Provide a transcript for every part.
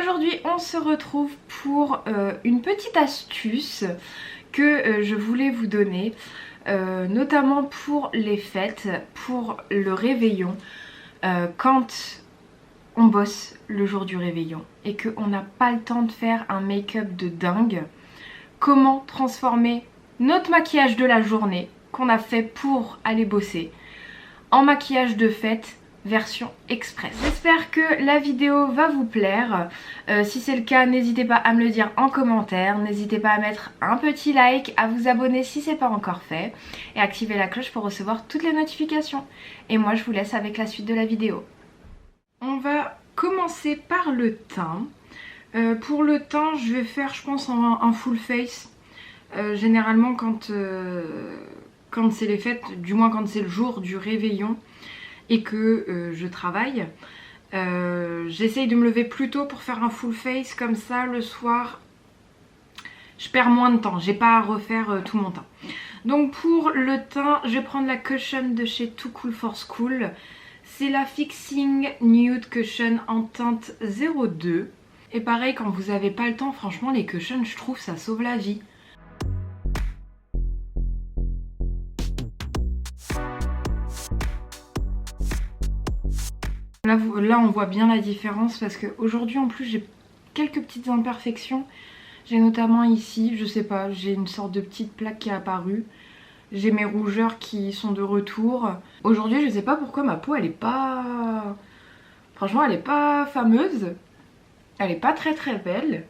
Aujourd'hui on se retrouve pour une petite astuce que je voulais vous donner, notamment pour les fêtes, pour le réveillon, quand on bosse le jour du réveillon et qu'on n'a pas le temps de faire un make-up de dingue. Comment transformer notre maquillage de la journée qu'on a fait pour aller bosser en maquillage de fête version express. J'espère que la vidéo va vous plaire. Si c'est le cas, n'hésitez pas à me le dire en commentaire. N'hésitez pas à mettre un petit like, à vous abonner si c'est pas encore fait et activer la cloche pour recevoir toutes les notifications. Et moi je vous laisse avec la suite de la vidéo. On va commencer par le teint. Pour le teint, je vais faire je pense un full face. Généralement quand c'est les fêtes, du moins quand c'est le jour du réveillon et que je travaille, j'essaye de me lever plus tôt pour faire un full face, comme ça le soir je perds moins de temps, j'ai pas à refaire tout mon teint. Donc pour le teint, je vais prendre la cushion de chez Too Cool for School. C'est la Fixing Nude Cushion en teinte 02. Et pareil, quand vous avez pas le temps, franchement les cushions, je trouve ça sauve la vie. Là on voit bien la différence parce qu'aujourd'hui en plus j'ai quelques petites imperfections. J'ai notamment ici, je sais pas, j'ai une sorte de petite plaque qui est apparue. J'ai mes rougeurs qui sont de retour. Aujourd'hui je sais pas pourquoi ma peau elle est pas... Franchement elle est pas fameuse. Elle est pas très belle.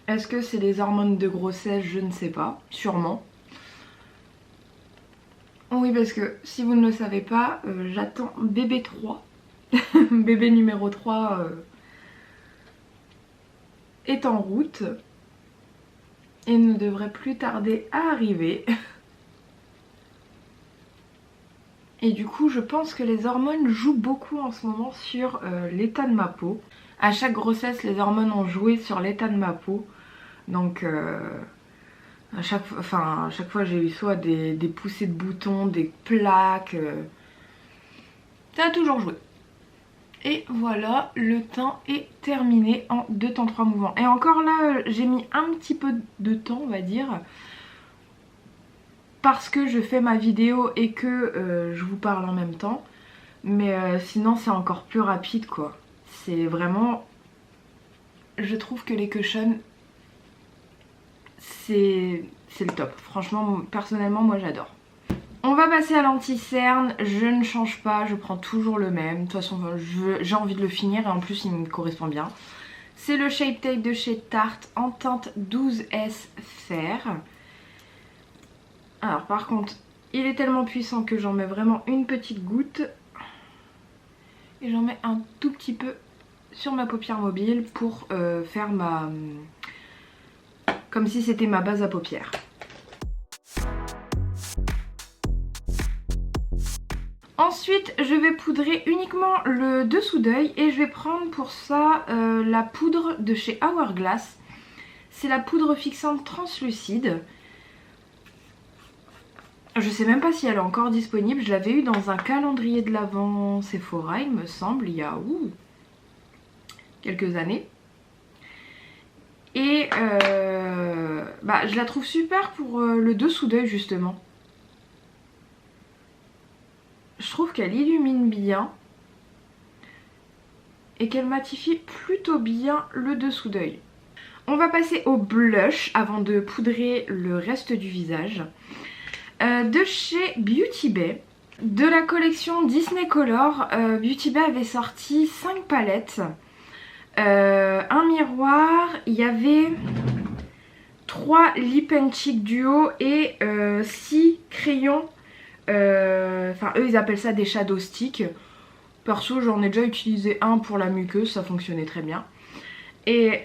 Est-ce que c'est les hormones de grossesse? Je ne sais pas, sûrement. Oui, parce que si vous ne le savez pas, j'attends bébé 3. Bébé numéro 3 est en route et ne devrait plus tarder à arriver. Et du coup, je pense que les hormones jouent beaucoup en ce moment sur l'état de ma peau. À chaque grossesse, les hormones ont joué sur l'état de ma peau. Donc... à chaque fois j'ai eu soit des poussées de boutons, des plaques, ça a toujours joué. Et voilà, le teint est terminé en 2 temps 3 mouvements. Et encore là, j'ai mis un petit peu de temps on va dire, parce que je fais ma vidéo et que je vous parle en même temps. Mais sinon c'est encore plus rapide quoi. C'est vraiment... Je trouve que les cushions... c'est le top. Franchement, personnellement, moi j'adore. On va passer à l'anti-cerne. Je ne change pas, je prends toujours le même. De toute façon, j'ai envie de le finir et en plus il me correspond bien. C'est le Shape Tape de chez Tarte en teinte 12S Fer. Alors par contre, il est tellement puissant que j'en mets vraiment une petite goutte. Et j'en mets un tout petit peu sur ma paupière mobile pour faire ma... comme si c'était ma base à paupières. Ensuite, je vais poudrer uniquement le dessous d'œil et je vais prendre pour ça la poudre de chez Hourglass. C'est la poudre fixante translucide. Je sais même pas si elle est encore disponible. Je l'avais eu dans un calendrier de l'Avent Sephora, il me semble, il y a quelques années. Et je la trouve super pour le dessous d'œil justement. Je trouve qu'elle illumine bien et qu'elle matifie plutôt bien le dessous d'œil. On va passer au blush avant de poudrer le reste du visage. De chez Beauty Bay, de la collection Disney Color, Beauty Bay avait sorti 5 palettes. Un miroir, il y avait 3 lip and cheek duo et 6 crayons, enfin eux ils appellent ça des shadow sticks. Perso j'en ai déjà utilisé un pour la muqueuse, ça fonctionnait très bien. Et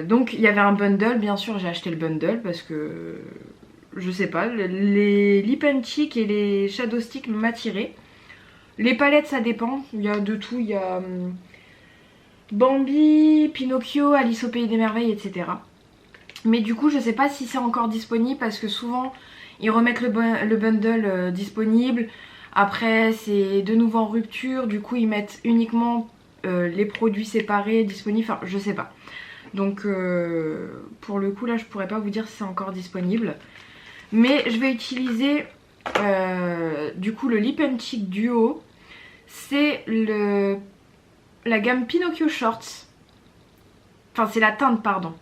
donc il y avait un bundle, bien sûr j'ai acheté le bundle parce que je sais pas, les lip and cheek et les shadow sticks m'attiraient. Les palettes ça dépend, il y a de tout, il y a... Bambi, Pinocchio, Alice au Pays des Merveilles, etc. Mais du coup je sais pas si c'est encore disponible parce que souvent ils remettent le bundle disponible. Après c'est de nouveau en rupture, du coup ils mettent uniquement les produits séparés disponibles, enfin je sais pas. Donc pour le coup là je pourrais pas vous dire si c'est encore disponible. Mais je vais utiliser du coup le Lip and Cheek Duo. C'est la gamme Pinocchio Shorts. Enfin c'est la teinte pardon.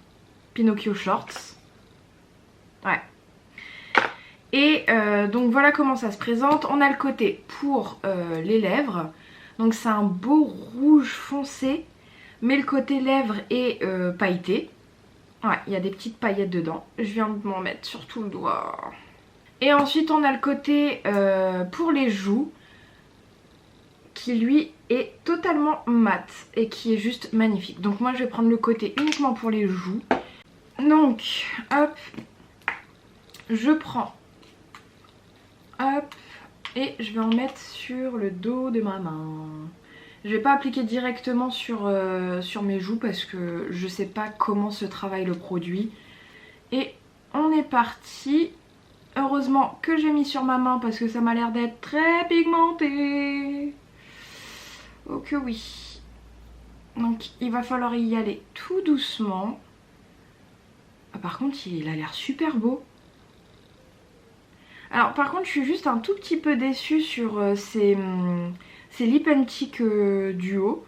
Pinocchio Shorts. Ouais. Et donc voilà comment ça se présente. On a le côté pour les lèvres. Donc c'est un beau rouge foncé. Mais le côté lèvres est pailleté. Ouais, il y a des petites paillettes dedans. Je viens de m'en mettre sur tout le doigt. Et ensuite on a le côté pour les joues. Qui lui est totalement mat. Et qui est juste magnifique. Donc moi je vais prendre le côté uniquement pour les joues. Donc hop. Je prends. Hop. Et je vais en mettre sur le dos de ma main. Je vais pas appliquer directement sur mes joues parce que je sais pas comment se travaille le produit. Et on est parti. Heureusement que j'ai mis sur ma main parce que ça m'a l'air d'être très pigmenté. Oh que oui. Donc il va falloir y aller tout doucement. Ah, par contre il a l'air super beau. Alors par contre je suis juste un tout petit peu déçue sur ces Lip and Cheek Duo.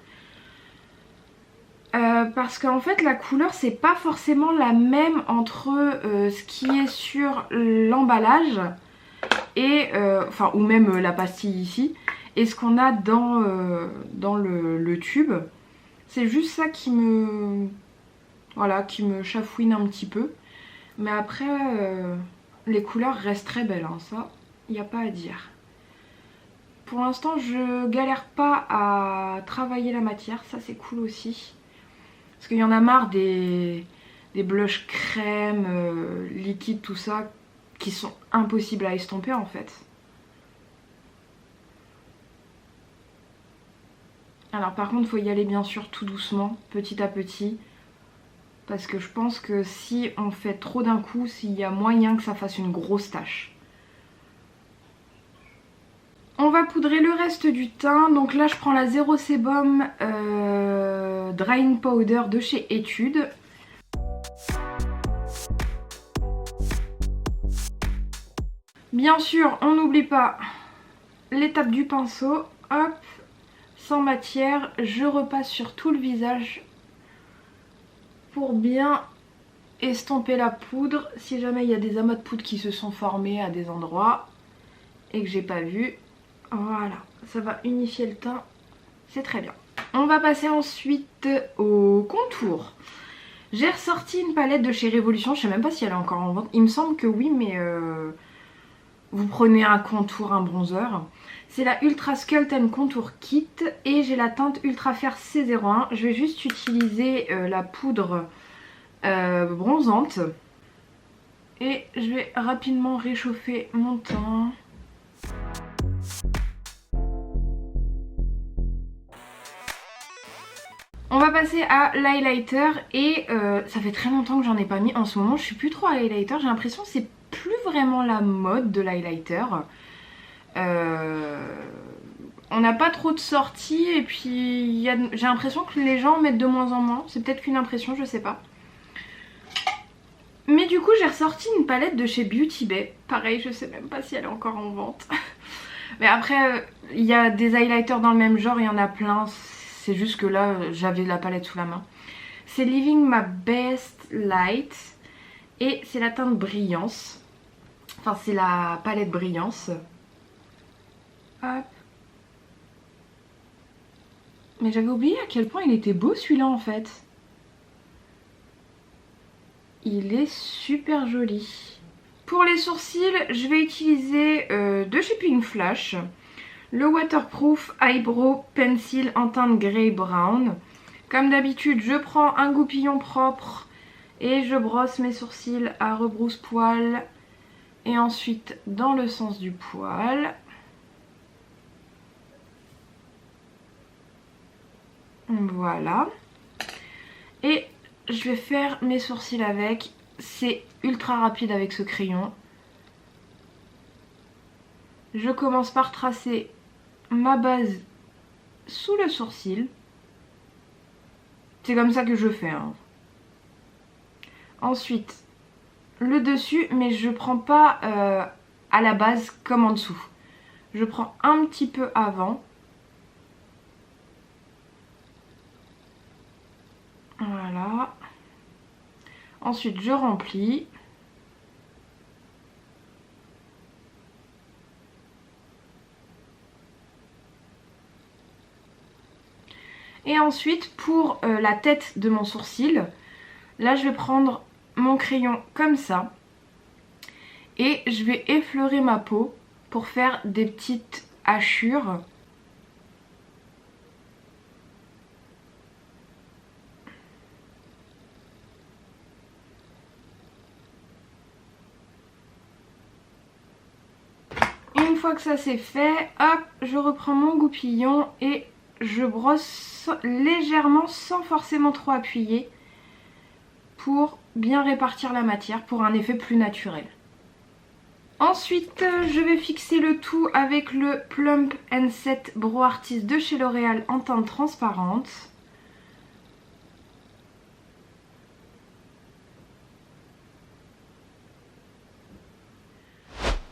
Parce qu'en fait la couleur c'est pas forcément la même entre ce qui est sur l'emballage et enfin ou même la pastille ici et ce qu'on a dans le tube. C'est juste ça qui me voilà, qui me chafouine un petit peu. Mais après les couleurs restent très belles hein, ça il n'y a pas à dire. Pour l'instant je galère pas à travailler la matière, ça c'est cool aussi. Parce qu'il y en a marre des blushs crème, liquides, tout ça, qui sont impossibles à estomper en fait. Alors par contre, il faut y aller bien sûr tout doucement, petit à petit. Parce que je pense que si on fait trop d'un coup, s'il y a moyen que ça fasse une grosse tache. On va poudrer le reste du teint. Donc là, je prends la Zero Sebum Drying Powder de chez Etude. Bien sûr, on n'oublie pas l'étape du pinceau. Hop, sans matière, je repasse sur tout le visage pour bien estomper la poudre. Si jamais il y a des amas de poudre qui se sont formés à des endroits et que j'ai pas vu, voilà, ça va unifier le teint, c'est très bien. On va passer ensuite au contour. J'ai ressorti une palette de chez Révolution, je sais même pas si elle est encore en vente. Il me semble que oui, mais vous prenez un contour, un bronzer. C'est la Ultra Sculpt and Contour Kit et j'ai la teinte Ultra Fair C01. Je vais juste utiliser la poudre bronzante. Et je vais rapidement réchauffer mon teint. On va passer à l'highlighter et ça fait très longtemps que j'en ai pas mis. En ce moment je suis plus trop à l'highlighter, j'ai l'impression que c'est plus vraiment la mode de l'highlighter. On n'a pas trop de sorties et puis j'ai l'impression que les gens en mettent de moins en moins. C'est peut-être qu'une impression, je sais pas. Mais du coup j'ai ressorti une palette de chez Beauty Bay. Pareil, je sais même pas si elle est encore en vente. Mais après il y a des highlighters dans le même genre, il y en a plein. C'est juste que là j'avais la palette sous la main. C'est Living My Best Light. Et c'est la teinte Brillance. Enfin c'est la palette Brillance. Hop. Mais j'avais oublié à quel point il était beau celui-là en fait. Il est super joli. Pour les sourcils, je vais utiliser de chez Pink Flash le Waterproof Eyebrow Pencil en teinte Grey Brown. Comme d'habitude, je prends un goupillon propre et je brosse mes sourcils à rebrousse-poil et ensuite dans le sens du poil. Voilà. Et je vais faire mes sourcils avec. C'est ultra rapide avec ce crayon. Je commence par tracer ma base sous le sourcil. C'est comme ça que je fais. Hein. Ensuite, le dessus, mais je prends pas à la base comme en dessous. Je prends un petit peu avant. Voilà. Ensuite, je remplis. Et ensuite, pour la tête de mon sourcil, là, je vais prendre mon crayon comme ça. Et je vais effleurer ma peau pour faire des petites hachures. Une fois que ça c'est fait, hop, je reprends mon goupillon et je brosse légèrement sans forcément trop appuyer pour bien répartir la matière pour un effet plus naturel. Ensuite, je vais fixer le tout avec le Plump & Set Brow Artist de chez L'Oréal en teinte transparente.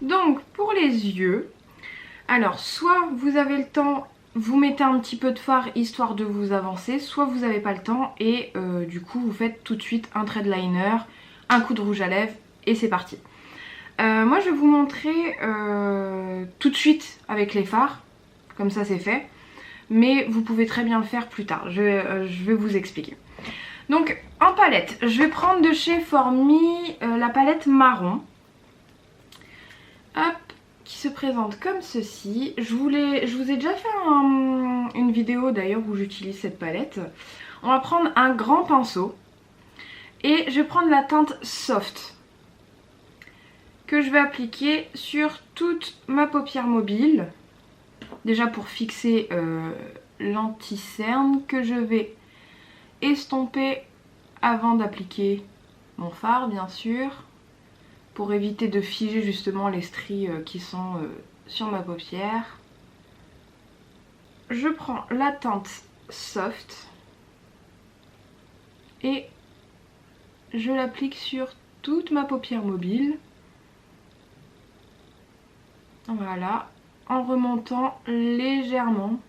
Donc, pour les yeux, alors soit vous avez le temps, vous mettez un petit peu de fard histoire de vous avancer, soit vous n'avez pas le temps et du coup vous faites tout de suite un trait de liner, un coup de rouge à lèvres et c'est parti. Moi je vais vous montrer tout de suite avec les fards, comme ça c'est fait, mais vous pouvez très bien le faire plus tard, je vais vous expliquer. Donc en palette, je vais prendre de chez Formi la palette marron. Hop, qui se présente comme ceci. Je vous ai déjà fait une vidéo d'ailleurs où j'utilise cette palette. On va prendre un grand pinceau et je vais prendre la teinte Soft que je vais appliquer sur toute ma paupière mobile. Déjà pour fixer l'anti-cerne que je vais estomper avant d'appliquer mon fard bien sûr, pour éviter de figer justement les stries qui sont sur ma paupière. Je prends la teinte Soft et je l'applique sur toute ma paupière mobile. Voilà, en remontant légèrement.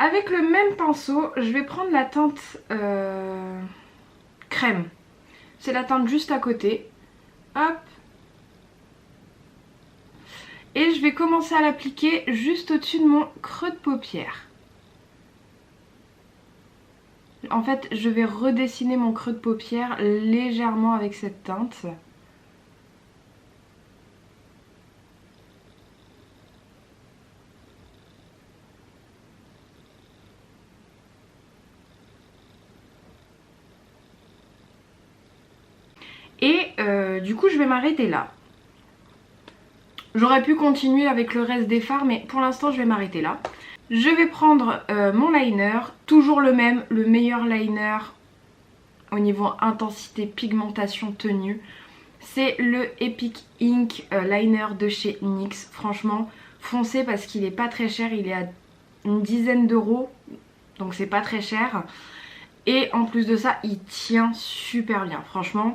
Avec le même pinceau, je vais prendre la teinte crème. C'est la teinte juste à côté. Hop. Et je vais commencer à l'appliquer juste au-dessus de mon creux de paupière. En fait, je vais redessiner mon creux de paupière légèrement avec cette teinte. Et du coup, je vais m'arrêter là. J'aurais pu continuer avec le reste des fards, mais pour l'instant, je vais m'arrêter là. Je vais prendre mon liner, toujours le même, le meilleur liner au niveau intensité, pigmentation, tenue. C'est le Epic Ink Liner de chez NYX. Franchement, foncez parce qu'il est pas très cher, il est à une dizaine d'euros, donc c'est pas très cher. Et en plus de ça, il tient super bien, franchement.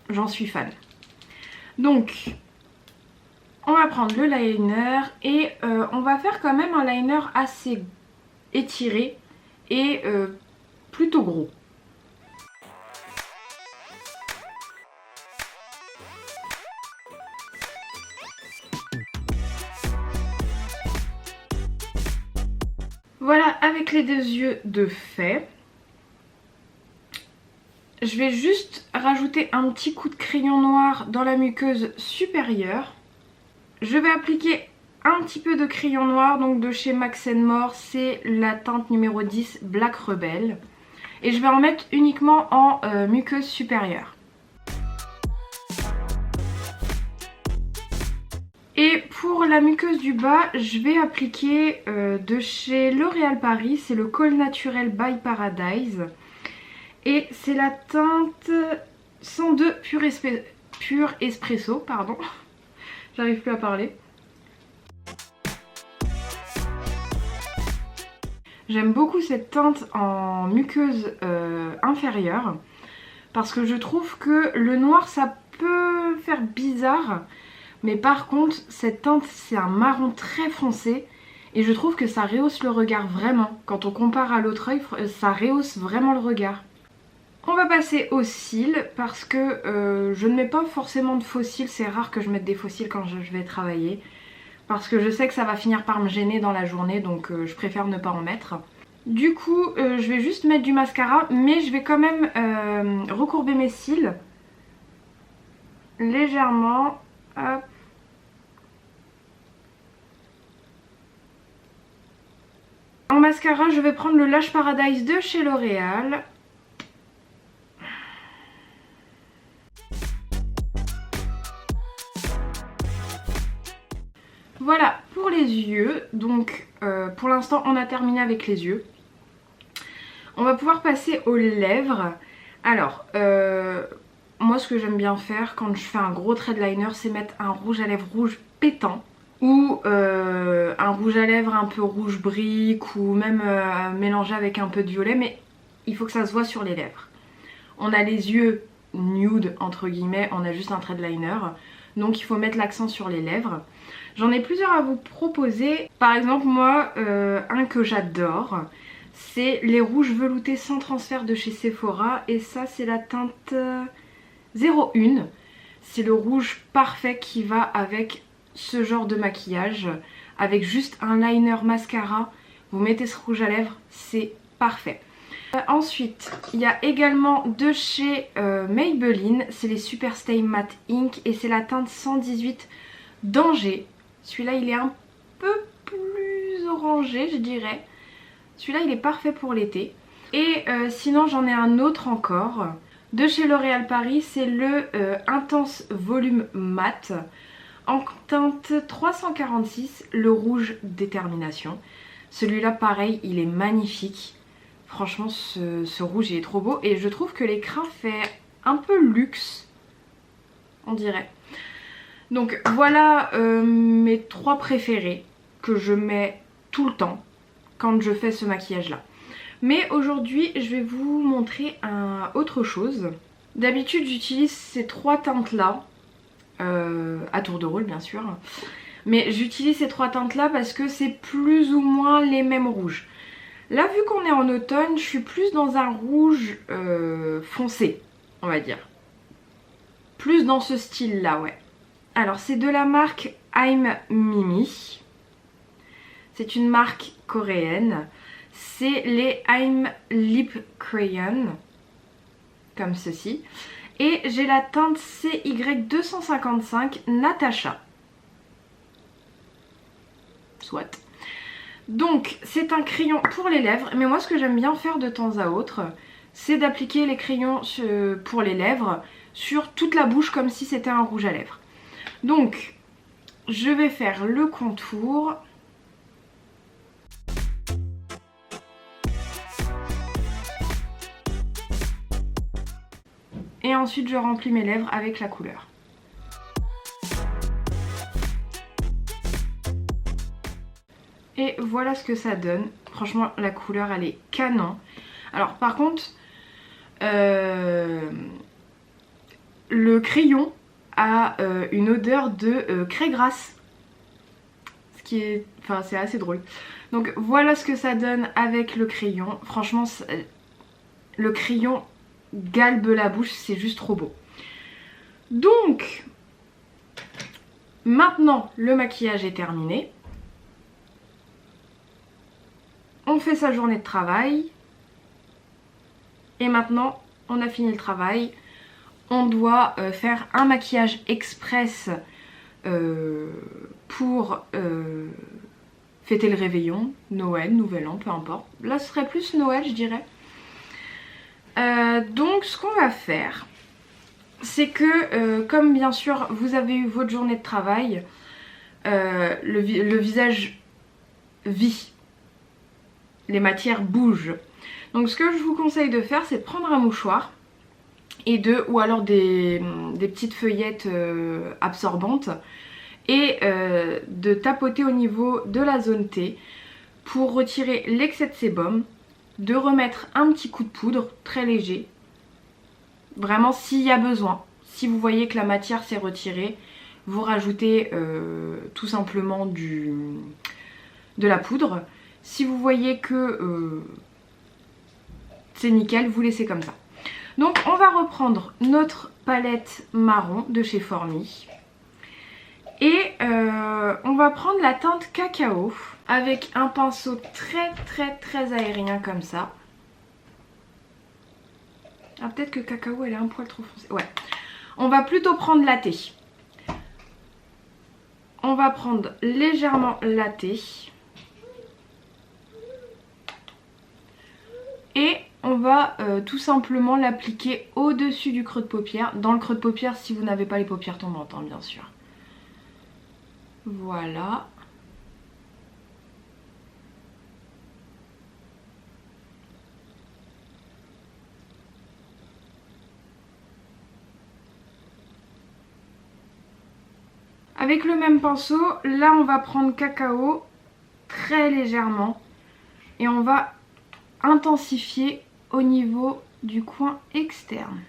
J'en suis fan. Donc, on va prendre le liner et on va faire quand même un liner assez étiré et plutôt gros. Voilà, avec les deux yeux de fait. Je vais juste rajouter un petit coup de crayon noir dans la muqueuse supérieure. Je vais appliquer un petit peu de crayon noir, donc de chez Max & More, c'est la teinte numéro 10 Black Rebel. Et je vais en mettre uniquement en muqueuse supérieure. Et pour la muqueuse du bas, je vais appliquer de chez L'Oréal Paris, c'est le Col Naturel by Paradise. Et c'est la teinte 102 Pur Espresso, pardon. J'arrive plus à parler. J'aime beaucoup cette teinte en muqueuse inférieure parce que je trouve que le noir ça peut faire bizarre, mais par contre cette teinte c'est un marron très foncé et je trouve que ça rehausse le regard vraiment. Quand on compare à l'autre œil, ça rehausse vraiment le regard. On va passer aux cils parce que je ne mets pas forcément de faux cils, c'est rare que je mette des faux cils quand je vais travailler parce que je sais que ça va finir par me gêner dans la journée, donc je préfère ne pas en mettre. Du coup je vais juste mettre du mascara, mais je vais quand même recourber mes cils légèrement. Hop. En mascara je vais prendre le Lash Paradise de chez L'Oréal. Voilà pour les yeux, donc pour l'instant on a terminé avec les yeux. On va pouvoir passer aux lèvres. Alors, moi ce que j'aime bien faire quand je fais un gros trait de liner, c'est mettre un rouge à lèvres rouge pétant. Ou un rouge à lèvres un peu rouge brique, ou même mélangé avec un peu de violet, mais il faut que ça se voit sur les lèvres. On a les yeux nude entre guillemets, on a juste un trait de liner, donc il faut mettre l'accent sur les lèvres. J'en ai plusieurs à vous proposer. Par exemple moi, un que j'adore, c'est les rouges veloutés sans transfert de chez Sephora. Et ça c'est la teinte 01. C'est le rouge parfait qui va avec ce genre de maquillage. Avec juste un liner mascara, vous mettez ce rouge à lèvres, c'est parfait. Ensuite, il y a également de chez Maybelline, c'est les Super Stay Matte Ink et c'est la teinte 118 Danger. Celui-là il est un peu plus orangé je dirais. Celui-là il est parfait pour l'été. Et sinon j'en ai un autre encore. De chez L'Oréal Paris, c'est le Intense Volume Matte. En teinte 346, le rouge Détermination. Celui-là pareil, il est magnifique. Franchement ce rouge il est trop beau. Et je trouve que l'écran fait un peu luxe, on dirait. Donc voilà mes trois préférés que je mets tout le temps quand je fais ce maquillage là. Mais aujourd'hui je vais vous montrer autre chose. D'habitude j'utilise ces trois teintes là, à tour de rôle bien sûr. Mais j'utilise ces trois teintes là parce que c'est plus ou moins les mêmes rouges. Là vu qu'on est en automne, je suis plus dans un rouge foncé, on va dire. Plus dans ce style là, ouais. Alors c'est de la marque I'm Mimi. C'est une marque coréenne. C'est les I'm Lip Crayon. Comme ceci. Et j'ai la teinte CY255 Natasha. Soit. Donc c'est un crayon pour les lèvres. Mais moi ce que j'aime bien faire de temps à autre, c'est d'appliquer les crayons pour les lèvres sur toute la bouche comme si c'était un rouge à lèvres. Donc je vais faire le contour. Et ensuite je remplis mes lèvres avec la couleur. Et voilà ce que ça donne. Franchement la couleur elle est canon. Alors par contre le crayon a une odeur de craie grasse. Ce qui est... Enfin c'est assez drôle. Donc voilà ce que ça donne avec le crayon. Franchement le crayon galbe la bouche, c'est juste trop beau. Donc maintenant le maquillage est terminé. On fait sa journée de travail. Et maintenant on a fini le travail. On doit faire un maquillage express pour fêter le réveillon, Noël, Nouvel An, peu importe. Là ce serait plus Noël je dirais. Donc ce qu'on va faire, c'est que comme bien sûr vous avez eu votre journée de travail, le visage vit. les matières bougent. Donc ce que je vous conseille de faire, c'est de prendre un mouchoir ou alors des petites feuillettes absorbantes et de tapoter au niveau de la zone T pour retirer l'excès de sébum, de remettre un petit coup de poudre très léger, vraiment s'il y a besoin. Si vous voyez que la matière s'est retirée, vous rajoutez tout simplement de la poudre. Si vous voyez que c'est nickel, vous laissez comme ça. Donc on va reprendre notre palette marron de chez Formy. Et on va prendre la teinte cacao avec un pinceau très aérien comme ça. Ah, peut-être que cacao elle est un poil trop foncée. Ouais. On va plutôt prendre latte. On va prendre légèrement latte. Et on va tout simplement l'appliquer au-dessus du creux de paupière. Dans le creux de paupière si vous n'avez pas les paupières tombantes, hein, bien sûr. Voilà. Avec le même pinceau, là on va prendre cacao très légèrement et on va intensifier au niveau du coin externe.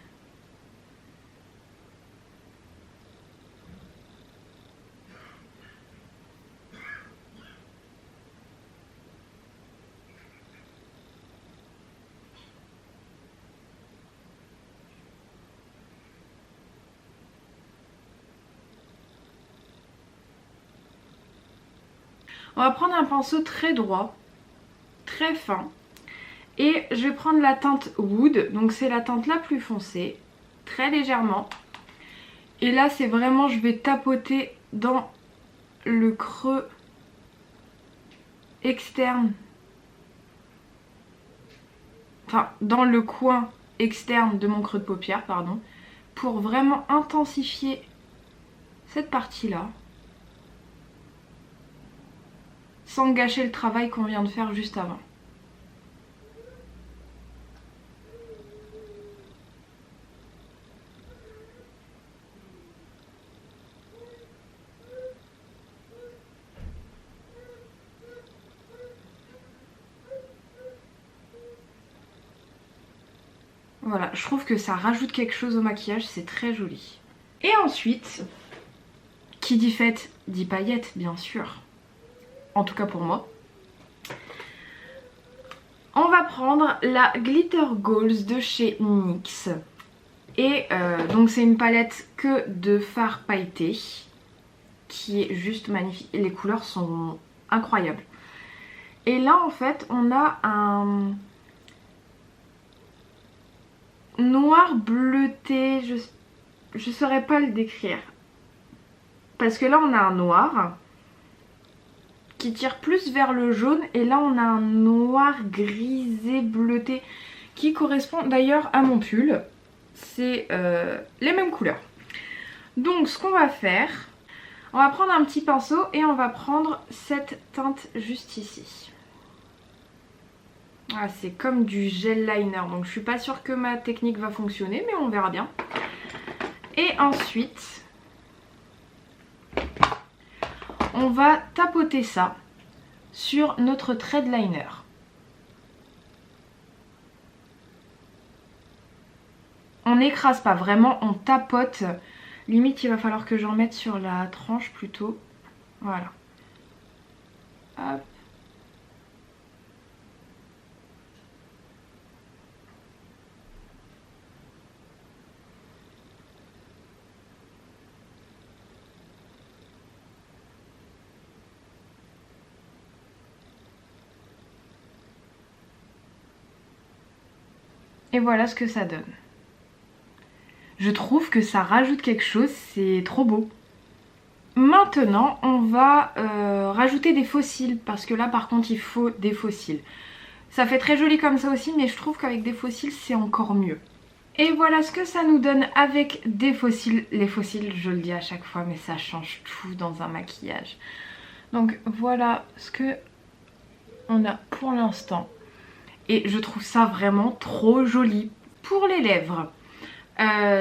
On va prendre un pinceau très droit, très fin. Et je vais prendre la teinte Wood, donc c'est la teinte la plus foncée, très légèrement. Et là c'est vraiment, je vais tapoter dans le creux externe. Enfin, dans le coin externe de mon creux de paupière, pardon. Pour vraiment intensifier cette partie-là. Sans gâcher le travail qu'on vient de faire juste avant. Voilà, je trouve que ça rajoute quelque chose au maquillage, c'est très joli. Et ensuite, qui dit fête dit paillettes, bien sûr. En tout cas pour moi. On va prendre la Glitter Goals de chez NYX. Et donc c'est une palette que de fard pailleté qui est juste magnifique. Et les couleurs sont incroyables. Et là en fait on a un noir bleuté, je saurais pas le décrire. Parce que là on a un noir qui tire plus vers le jaune et là on a un noir grisé bleuté qui correspond d'ailleurs à mon pull. C'est les mêmes couleurs. Donc ce qu'on va faire, on va prendre un petit pinceau et on va prendre cette teinte juste ici. Ah, c'est comme du gel liner, donc je suis pas sûre que ma technique va fonctionner, mais on verra bien. Et ensuite, on va tapoter ça sur notre thread liner. On n'écrase pas, vraiment on tapote. Limite il va falloir que j'en mette sur la tranche plutôt. Voilà. Hop. Et voilà ce que ça donne. Je trouve que ça rajoute quelque chose, c'est trop beau. Maintenant, on va rajouter des faux cils, parce que là par contre il faut des faux cils. Ça fait très joli comme ça aussi, mais je trouve qu'avec des faux cils c'est encore mieux. Et voilà ce que ça nous donne avec des faux cils. Les faux cils, je le dis à chaque fois, mais ça change tout dans un maquillage. Donc voilà ce que on a pour l'instant. Et je trouve ça vraiment trop joli. Pour les lèvres,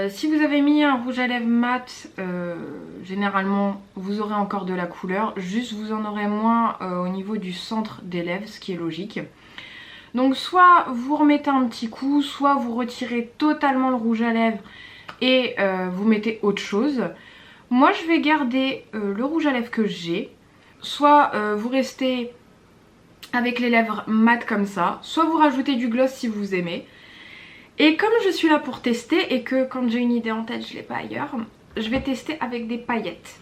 si vous avez mis un rouge à lèvres mat, généralement vous aurez encore de la couleur. Juste vous en aurez moins au niveau du centre des lèvres, ce qui est logique. Donc soit vous remettez un petit coup, soit vous retirez totalement le rouge à lèvres et vous mettez autre chose. Moi je vais garder le rouge à lèvres que j'ai. Soit vous restez avec les lèvres mat comme ça, soit vous rajoutez du gloss si vous aimez. Et comme je suis là pour tester et que quand j'ai une idée en tête je l'ai pas ailleurs, je vais tester avec des paillettes.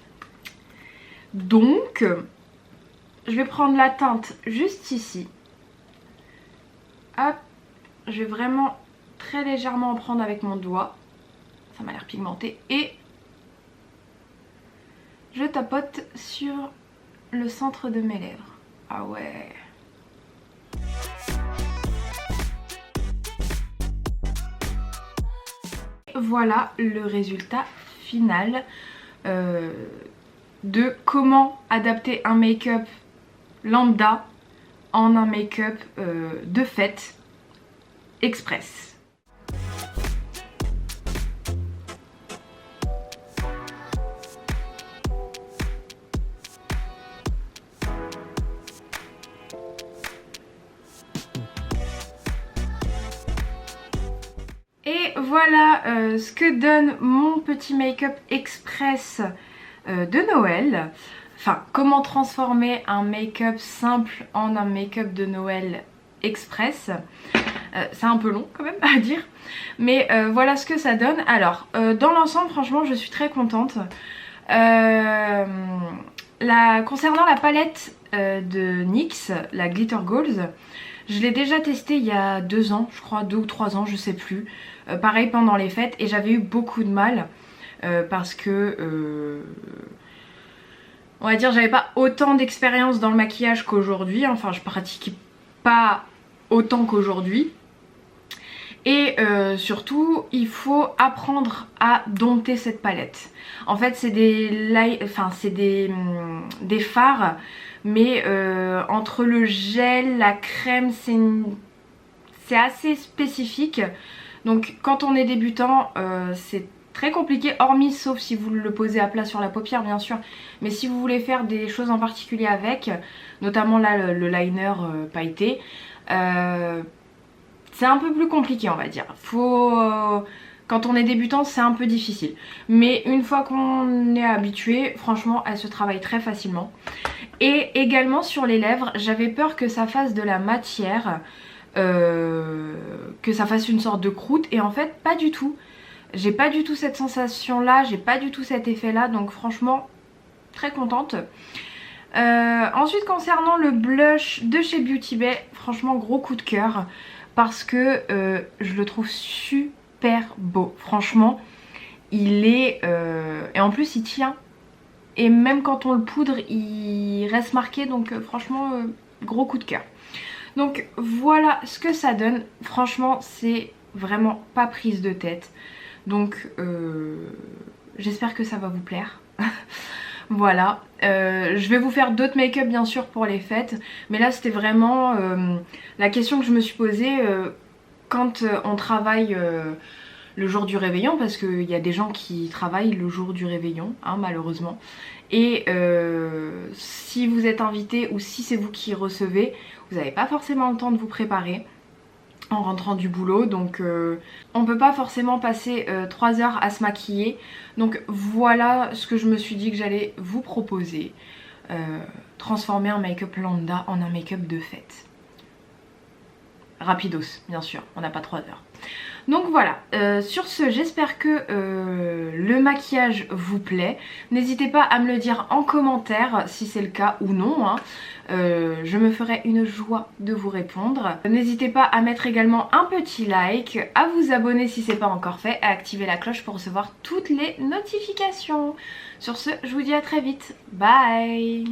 Donc je vais prendre la teinte juste ici. Hop, je vais vraiment très légèrement en prendre avec mon doigt. Ça m'a l'air pigmenté. Et je tapote sur le centre de mes lèvres. Ah ouais. Voilà le résultat final de comment adapter un make-up lambda en un make-up de fête express. Et voilà ce que donne mon petit make-up express de Noël. Enfin, comment transformer un make-up simple en un make-up de Noël express. C'est un peu long quand même à dire. Mais voilà ce que ça donne. Alors, dans l'ensemble, franchement, je suis très contente. Concernant la palette de NYX, la Glitter Goals, je l'ai déjà testée il y a 2 ans, je crois, 2 ou 3 ans, je sais plus. Pareil pendant les fêtes et j'avais eu beaucoup de mal parce que... on va dire j'avais pas autant d'expérience dans le maquillage qu'aujourd'hui, enfin je pratique pas autant qu'aujourd'hui. Et surtout il faut apprendre à dompter cette palette. En fait c'est des fards, mais entre le gel, la crème c'est assez spécifique. Donc quand on est débutant c'est très compliqué, hormis sauf si vous le posez à plat sur la paupière bien sûr, mais si vous voulez faire des choses en particulier avec, notamment là le liner pailleté, c'est un peu plus compliqué on va dire. Quand on est débutant c'est un peu difficile, mais une fois qu'on est habitué, franchement elle se travaille très facilement. Et également sur les lèvres, j'avais peur que ça fasse de la matière, que ça fasse une sorte de croûte, et en fait pas du tout. J'ai pas du tout cette sensation là, j'ai pas du tout cet effet là, donc franchement très contente. Ensuite concernant le blush de chez Beauty Bay, franchement gros coup de cœur parce que je le trouve super beau. Franchement il est... et en plus il tient, et même quand on le poudre il reste marqué, donc franchement gros coup de cœur. Donc voilà ce que ça donne, franchement c'est vraiment pas prise de tête. Donc j'espère que ça va vous plaire. Voilà, je vais vous faire d'autres make-up bien sûr pour les fêtes, mais là c'était vraiment la question que je me suis posée quand on travaille le jour du réveillon, parce qu'il y a des gens qui travaillent le jour du réveillon, hein, malheureusement. Et si vous êtes invité ou si c'est vous qui recevez, vous n'avez pas forcément le temps de vous préparer en rentrant du boulot, donc on peut pas forcément passer 3 heures à se maquiller. Donc voilà ce que je me suis dit que j'allais vous proposer, transformer un make-up lambda en un make-up de fête. Rapidos bien sûr, on n'a pas 3 heures. Donc voilà, sur ce j'espère que le maquillage vous plaît. N'hésitez pas à me le dire en commentaire si c'est le cas ou non, hein. Je me ferai une joie de vous répondre. N'hésitez pas à mettre également un petit like, à vous abonner si c'est pas encore fait, à activer la cloche pour recevoir toutes les notifications. Sur ce, je vous dis à très vite. Bye!